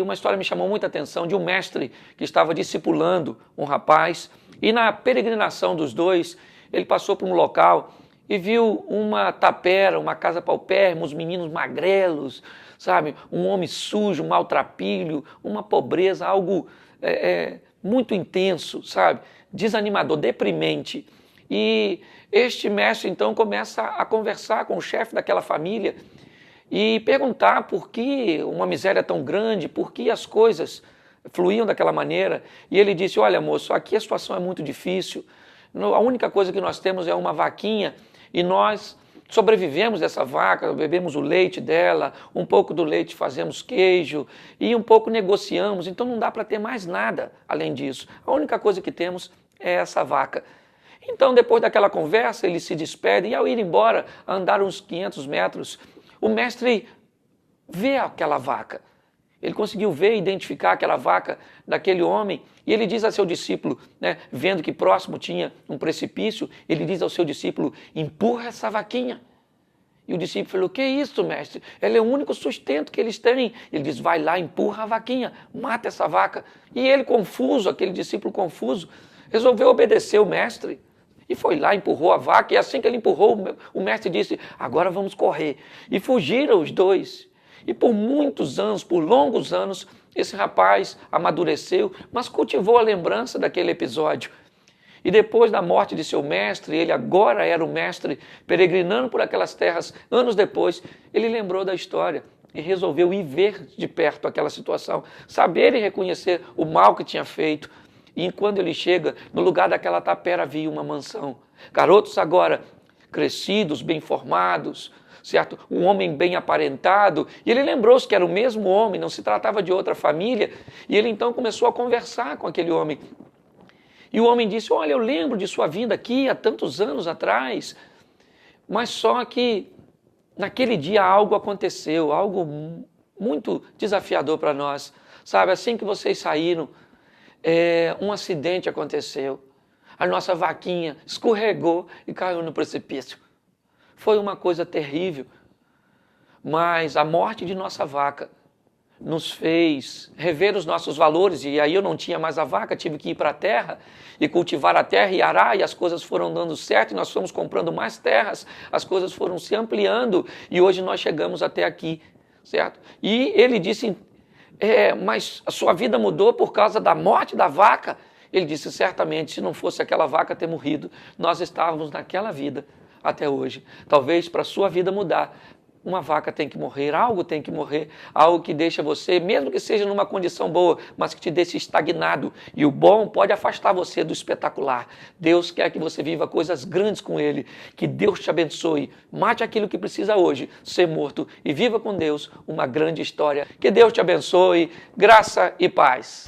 Uma história me chamou muita atenção de um mestre que estava discipulando um rapaz e na peregrinação dos dois, ele passou por um local e viu uma tapera, uma casa paupérrima, uns meninos magrelos, sabe? Um homem sujo, um maltrapilho, uma pobreza, algo muito intenso, sabe? Desanimador, deprimente. E este mestre então começa a conversar com o chefe daquela família e perguntar por que uma miséria tão grande, por que as coisas fluíam daquela maneira. E ele disse, olha moço, aqui a situação é muito difícil, a única coisa que nós temos é uma vaquinha e nós sobrevivemos dessa vaca, bebemos o leite dela, um pouco do leite fazemos queijo e um pouco negociamos, então não dá para ter mais nada além disso. A única coisa que temos é essa vaca. Então depois daquela conversa ele se despede e ao ir embora, andar uns 500 metros, o mestre vê aquela vaca. Ele conseguiu ver e identificar aquela vaca daquele homem e ele diz a seu discípulo, né, vendo que próximo tinha um precipício, ele diz ao seu discípulo, empurra essa vaquinha. E o discípulo falou, que é isso, mestre? Ela é o único sustento que eles têm. Ele diz, vai lá, empurra a vaquinha, mata essa vaca. E ele confuso, aquele discípulo confuso, resolveu obedecer o mestre. E foi lá, empurrou a vaca, e assim que ele empurrou, o mestre disse, agora vamos correr. E fugiram os dois. E por muitos anos, por longos anos, esse rapaz amadureceu, mas cultivou a lembrança daquele episódio. E depois da morte de seu mestre, ele agora era o mestre, peregrinando por aquelas terras, anos depois, ele lembrou da história e resolveu ir ver de perto aquela situação, saber e reconhecer o mal que tinha feito. E quando ele chega, no lugar daquela tapera havia uma mansão. Garotos agora crescidos, bem formados, certo? Um homem bem aparentado. E ele lembrou-se que era o mesmo homem, não se tratava de outra família. E ele então começou a conversar com aquele homem. E o homem disse, olha, eu lembro de sua vinda aqui há tantos anos atrás, mas só que naquele dia algo aconteceu, algo muito desafiador para nós. Sabe, assim que vocês saíram, um acidente aconteceu. A nossa vaquinha escorregou e caiu no precipício. Foi uma coisa terrível, mas a morte de nossa vaca nos fez rever os nossos valores, e aí eu não tinha mais a vaca, tive que ir para a terra e cultivar a terra e arar, e as coisas foram dando certo, e nós fomos comprando mais terras, as coisas foram se ampliando, e hoje nós chegamos até aqui, certo? E ele disse, mas a sua vida mudou por causa da morte da vaca? Ele disse, certamente, se não fosse aquela vaca ter morrido, nós estávamos naquela vida até hoje. Talvez para a sua vida mudar, uma vaca tem que morrer, algo tem que morrer, algo que deixa você, mesmo que seja numa condição boa, mas que te deixe estagnado. E o bom pode afastar você do espetacular. Deus quer que você viva coisas grandes com Ele. Que Deus te abençoe. Mate aquilo que precisa hoje, ser morto, e viva com Deus uma grande história. Que Deus te abençoe. Graça e paz.